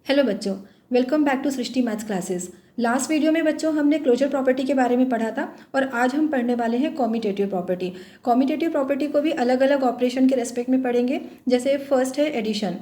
Hello बच्चों, welcome back to Srishti maths classes. Last video में बच्चों हमने क्लोजर प्रॉपर्टी के बारे में पढ़ा था और आज हम पढ़ने वाले हैं कॉम्यूटेटिव प्रॉपर्टी। कॉम्यूटेटिव प्रॉपर्टी को भी अलग अलग ऑपरेशन के रेस्पेक्ट में पढ़ेंगे। जैसे फर्स्ट है एडिशन।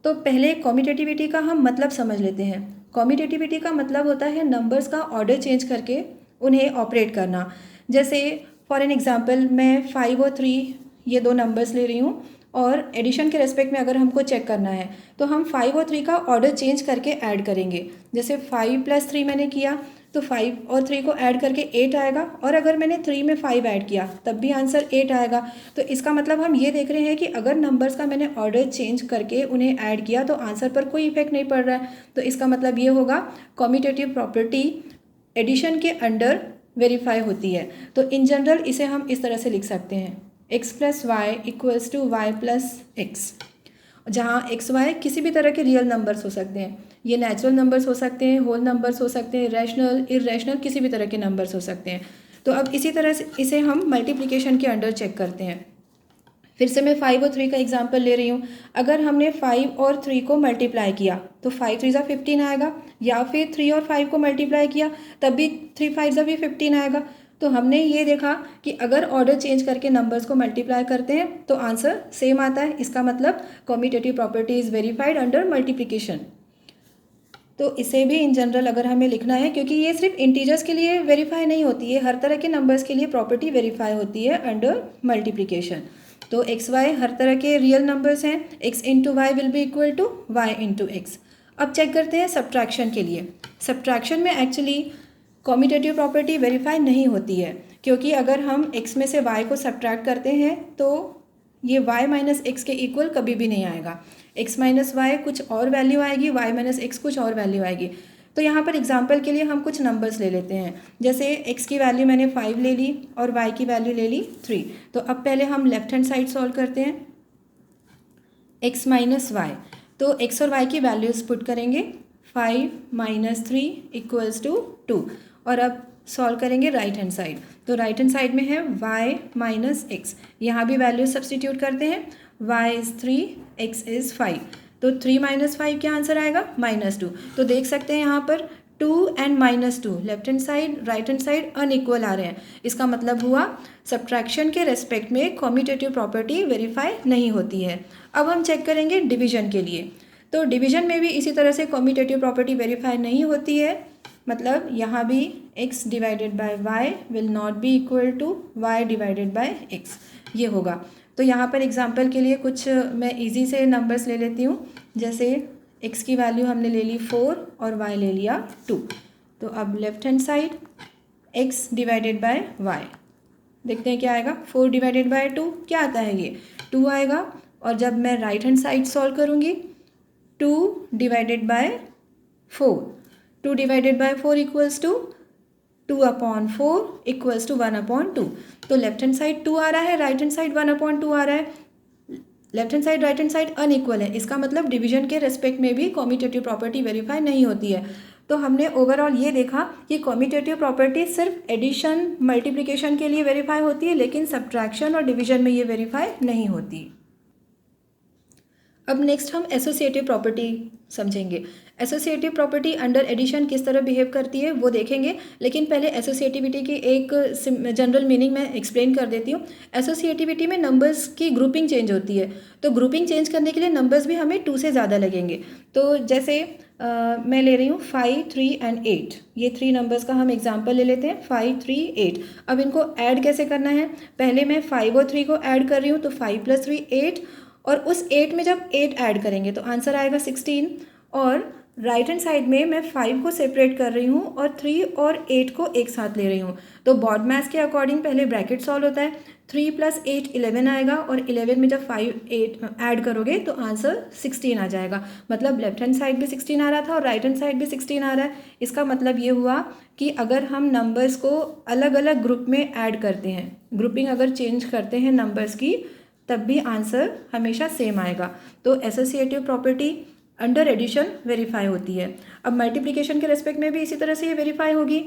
तो पहले कॉम्यूटेटिविटी का हम मतलब समझ लेते हैं। कॉम्यूटेटिविटी का मतलब होता है नंबर्स का ऑर्डर चेंज करके उन्हें ऑपरेट करना। जैसे फॉर एन एग्जाम्पल मैं 5 और 3 ये दो नंबर्स ले रही हूँ और एडिशन के रेस्पेक्ट में अगर हमको चेक करना है तो हम 5 और 3 का ऑर्डर चेंज करके ऐड करेंगे। जैसे 5 + 3 मैंने किया तो 5 और 3 को ऐड करके 8 आएगा, और अगर मैंने 3 में 5 ऐड किया तब भी आंसर 8 आएगा। तो इसका मतलब हम ये देख रहे हैं कि अगर नंबर्स का मैंने ऑर्डर चेंज करके उन्हें ऐड किया तो आंसर पर कोई इफेक्ट नहीं पड़ रहा है। तो इसका मतलब ये होगा कॉम्यूटेटिव प्रॉपर्टी एडिशन के अंडर वेरीफाई होती है। तो इन जनरल इसे हम इस तरह से लिख सकते हैं x + y = y + x, जहाँ x y किसी भी तरह के रियल नंबर्स हो सकते हैं। ये नेचुरल नंबर्स हो सकते हैं, होल नंबर्स हो सकते हैं, रैशनल, इरेशनल, किसी भी तरह के नंबर्स हो सकते हैं। तो अब इसी तरह से इसे हम मल्टीप्लिकेशन के अंडर चेक करते हैं। फिर से मैं 5 और 3 का एग्जांपल ले रही हूँ। अगर हमने 5 और 3 को मल्टीप्लाई किया तो 5 3 = 15 आएगा, या फिर 3 और 5 को मल्टीप्लाई किया तब भी 3 5 भी 15 आएगा। तो हमने ये देखा कि अगर ऑर्डर चेंज करके नंबर्स को मल्टीप्लाई करते हैं तो आंसर सेम आता है। इसका मतलब commutative property is verified under multiplication. तो इसे भी इन जनरल अगर हमें लिखना है, क्योंकि ये सिर्फ इंटीजर्स के लिए वेरीफाई नहीं होती है, हर तरह के नंबर्स के लिए प्रॉपर्टी वेरीफाई होती है अंडर मल्टीप्लिकेशन। तो एक्स वाई हर तरह के रियल नंबर्स हैं, x × y will be equal to y × x। अब चेक करते हैं सब्ट्रैक्शन के लिए। सब्ट्रैक्शन में एक्चुअली कॉम्यूटेटिव प्रॉपर्टी वेरीफाई नहीं होती है, क्योंकि अगर हम x में से y को सब्ट्रैक्ट करते हैं तो ये y - x के इक्वल कभी भी नहीं आएगा। x - y कुछ और वैल्यू आएगी, y - x कुछ और वैल्यू आएगी। तो यहाँ पर एग्जाम्पल के लिए हम कुछ नंबर्स ले लेते हैं। जैसे x की वैल्यू मैंने 5 ले ली और y की वैल्यू ले ली 3। तो अब पहले हम लेफ्ट हैंड साइड सॉल्व करते हैं। x - y, तो x और y की वैल्यूज़ पुट करेंगे। 5 - 3 = 2। और अब सॉल्व करेंगे राइट हैंड साइड। तो राइट हैंड साइड में है y - x, यहाँ भी वैल्यू सब्सटीट्यूट करते हैं। y is 3, x is 5, तो 3 - 5 क्या आंसर आएगा? -2। तो देख सकते हैं यहाँ पर 2 and -2 left hand side right hand side unequal आ रहे हैं। इसका मतलब हुआ सब्ट्रैक्शन के रेस्पेक्ट में कॉम्यूटेटिव प्रॉपर्टी वेरीफाई नहीं होती है। अब हम चेक करेंगे डिवीजन के लिए। तो डिवीजन में भी इसी तरह से कॉम्यूटेटिव प्रॉपर्टी वेरीफाई नहीं होती है। मतलब यहाँ भी x / y will not be equal to y / x, ये होगा। तो यहाँ पर एग्जांपल के लिए कुछ मैं इजी से नंबर्स ले लेती हूँ। जैसे x की वैल्यू हमने ले ली 4 और y ले लिया 2। तो अब left hand side x / y देखते हैं क्या आएगा। 4 / 2 क्या आता है? ये 2 आएगा। और जब मैं राइट हैंड साइड सॉल्व करूँगी 2 / 4, 2 / 4 = 2/4 = 1/2। तो लेफ्ट हैंड साइड 2 आ रहा है, राइट हैंड साइड 1/2 आ रहा है। Left hand side right hand side unequal है। इसका मतलब डिवीजन के रेस्पेक्ट में भी कॉम्यूटेटिव प्रॉपर्टी वेरीफाई नहीं होती है। तो हमने ओवरऑल ये देखा कि कॉम्यूटेटिव प्रॉपर्टी सिर्फ एडिशन मल्टीप्लिकेशन के लिए वेरीफाई होती है, लेकिन सब्ट्रैक्शन और डिवीजन में ये वेरीफाई नहीं होती। अब नेक्स्ट हम एसोसिएटिव प्रॉपर्टी समझेंगे। एसोसिएटिव प्रॉपर्टी अंडर एडिशन किस तरह बिहेव करती है वो देखेंगे, लेकिन पहले एसोसिएटिविटी की एक जनरल मीनिंग मैं एक्सप्लेन कर देती हूँ। एसोसिएटिविटी में नंबर्स की ग्रुपिंग चेंज होती है, तो ग्रुपिंग चेंज करने के लिए नंबर्स भी हमें 2 से ज़्यादा लगेंगे। तो जैसे मैं ले रही हूँ 5 3 and 8, ये 3 नंबर्स का हम एग्जाम्पल ले लेते हैं। 5 3 8। अब इनको ऐड कैसे करना है? पहले मैं 5 और 3 को ऐड कर रही हूँ, तो 5 + 3 8, और उस 8 में जब 8 ऐड करेंगे तो आंसर आएगा 16। और राइट हैंड साइड में मैं 5 को सेपरेट कर रही हूँ और 3 और 8 को एक साथ ले रही हूँ। तो बॉड मैथ्स के अकॉर्डिंग पहले ब्रैकेट सॉल्व होता है। 3 + 8 11 आएगा, और 11 में जब 5 8 ऐड करोगे तो आंसर 16 आ जाएगा। मतलब लेफ्ट हैंड साइड भी 16 आ रहा था और राइट हैंड साइड भी 16 आ रहा है। इसका मतलब ये हुआ कि अगर हम नंबर्स को अलग अलग ग्रुप में ऐड करते हैं, ग्रुपिंग अगर चेंज करते हैं नंबर्स की, तब भी आंसर हमेशा सेम आएगा। तो associative property under addition verify होती है। अब मल्टीप्लिकेशन के रेस्पेक्ट में भी इसी तरह से ये वेरीफाई होगी।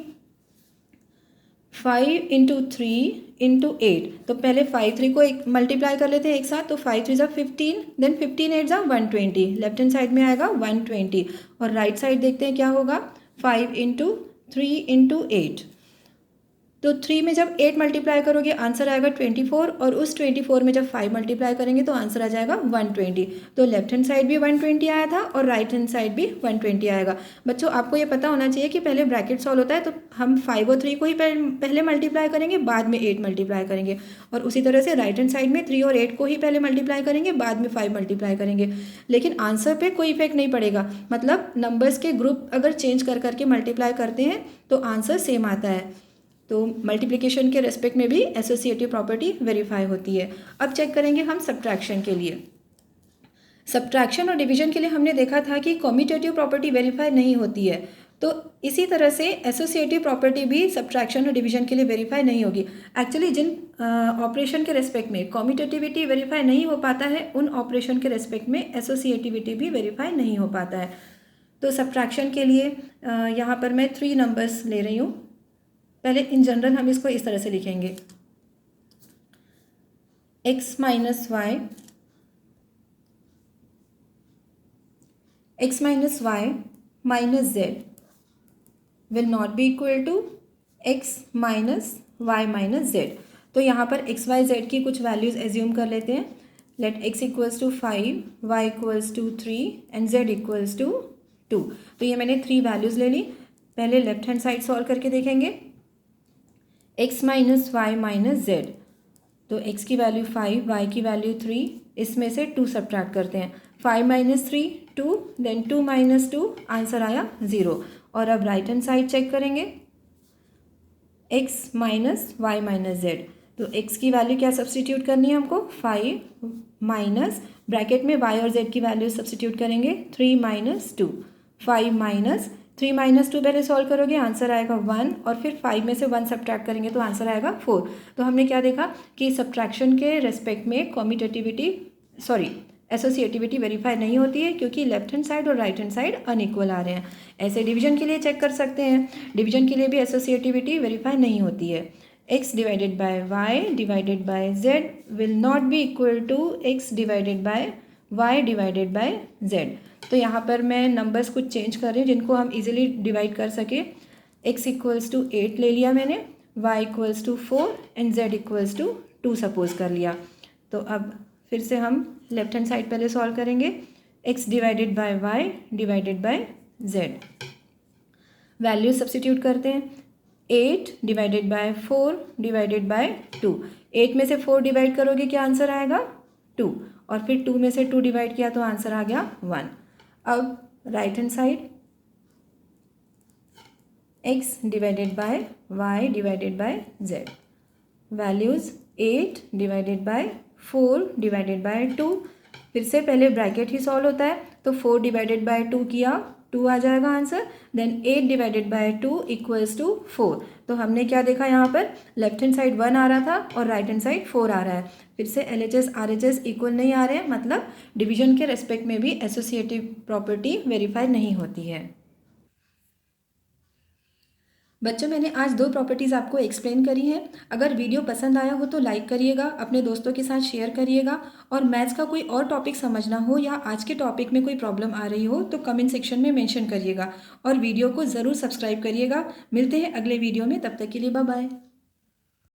5 इंटू 3 इंटू 8, तो पहले 5 3 को एक मल्टीप्लाई कर लेते हैं एक साथ, तो 5 3 ज़ा 15, देन 15 8 ज़ा 120, लेफ्ट हैंड साइड में आएगा 120, और राइट साइड देखते हैं क्या होगा, 5 इंटू 3 इंटू 8, तो 3 में जब 8 मल्टीप्लाई करोगे आंसर आएगा 24, और उस 24 में जब 5 मल्टीप्लाई करेंगे तो आंसर आ जाएगा 120। तो लेफ्ट हैंड साइड भी 120 आया था और राइट हैंड साइड भी 120 आएगा। बच्चों आपको ये पता होना चाहिए कि पहले ब्रैकेट सॉल्व होता है तो हम 5 और 3 को ही पहले मल्टीप्लाई करेंगे, बाद में 8 मल्टीप्लाई करेंगे, और उसी तरह से राइट हैंड साइड में 3 और 8 को ही पहले मल्टीप्लाई करेंगे, बाद में 5 मल्टीप्लाई करेंगे। लेकिन आंसर पे कोई इफेक्ट नहीं पड़ेगा, मतलब नंबर्स के ग्रुप अगर चेंज कर करके मल्टीप्लाई करते हैं तो आंसर सेम आता है। तो मल्टीप्लिकेशन के रेस्पेक्ट में भी एसोसिएटिव प्रॉपर्टी वेरीफाई होती है। अब चेक करेंगे हम सब्ट्रैक्शन के लिए। सब्ट्रैक्शन और डिवीजन के लिए हमने देखा था कि कम्यूटेटिव प्रॉपर्टी वेरीफाई नहीं होती है, तो इसी तरह से एसोसिएटिव प्रॉपर्टी भी सब्ट्रैक्शन और डिवीजन के लिए वेरीफाई नहीं होगी। एक्चुअली जिन ऑपरेशन के रेस्पेक्ट में कम्यूटेटिविटी वेरीफाई नहीं हो पाता है, उन ऑपरेशन के रेस्पेक्ट में एसोसिएटिविटी भी वेरीफाई नहीं हो पाता है। तो सब्ट्रैक्शन के लिए यहाँ पर मैं 3 नंबर्स ले रही हूँ। पहले इन जनरल हम इसको इस तरह से लिखेंगे, x minus y, x minus y minus z will not be equal to x minus y minus z. तो यहाँ पर x y z की कुछ वैल्यूज एज्यूम कर लेते हैं। Let x equals to 5, y equals to 3 and z equals to 2। तो ये मैंने 3 वैल्यूज़ ले ली। पहले लेफ्ट हैंड साइड सॉल्व करके देखेंगे, x minus y minus z, तो x की वैल्यू 5, y की वैल्यू 3, इसमें से 2 सब्ट्रैक्ट करते हैं। 5 माइनस 3 2, देन 2 माइनस 2, आंसर आया 0। और अब राइट हैंड साइड चेक करेंगे, x minus y minus z, तो x की वैल्यू क्या सब्सटीट्यूट करनी है हमको, 5 माइनस ब्रैकेट में y और z की वैल्यू सब्सटीट्यूट करेंगे, 3 माइनस 2, 5 माइनस 3 माइनस 2 पहले सॉल्व करोगे आंसर आएगा 1, और फिर 5 में से 1 सब्ट्रैक्ट करेंगे तो आंसर आएगा 4। तो हमने क्या देखा कि सब्ट्रैक्शन के रेस्पेक्ट में एसोसिएटिविटी वेरीफाई नहीं होती है, क्योंकि लेफ्ट हैंड साइड और राइट हैंड साइड अनइक्वल आ रहे हैं। ऐसे डिवीजन के लिए चेक कर सकते हैं, डिवीजन के लिए भी एसोसिएटिविटी वेरीफाई नहीं होती है। x divided by y divided by z will not be equal to x divided by y divided by z। तो यहाँ पर मैं नंबर्स कुछ चेंज कर रही हूँ जिनको हम इजीली डिवाइड कर सके। x इक्वल्स टू 8 ले लिया मैंने, y equals to 4 and z equals to 2 suppose कर लिया। तो अब फिर से हम लेफ्ट हैंड साइड पहले सॉल्व करेंगे, x divided by y divided by z, value substitute करते हैं। 8 डिवाइडेड बाय 4 डिवाइडेड बाय 2, 8 में से 4 डिवाइड करोगे क्या आंसर आएगा 2, और फिर 2 में से 2 डिवाइड किया तो आंसर आ गया 1। अब right hand side, x divided by y divided by z, values 8 divided bye 4 divided by 2, फिर से पहले ब्रैकेट ही सॉल्व होता है, तो 4 डिवाइडेड बाय 2 किया 2 आ जाएगा answer, then 8 divided by 2 equals to 4। तो हमने क्या देखा यहाँ पर, लेफ्ट हैंड साइड 1 आ रहा था और राइट हैंड साइड 4 आ रहा है। फिर से LHS RHS इक्वल नहीं आ रहे हैं, मतलब डिवीजन के रेस्पेक्ट में भी एसोसिएटिव प्रॉपर्टी वेरीफाई नहीं होती है। बच्चों मैंने आज 2 प्रॉपर्टीज़ आपको एक्सप्लेन करी हैं। अगर वीडियो पसंद आया हो तो लाइक करिएगा, अपने दोस्तों के साथ शेयर करिएगा, और मैथ्स का कोई और टॉपिक समझना हो या आज के टॉपिक में कोई प्रॉब्लम आ रही हो तो कमेंट सेक्शन में मेंशन करिएगा, और वीडियो को ज़रूर सब्सक्राइब करिएगा। मिलते हैं अगले वीडियो में, तब तक के लिए बाय बाय।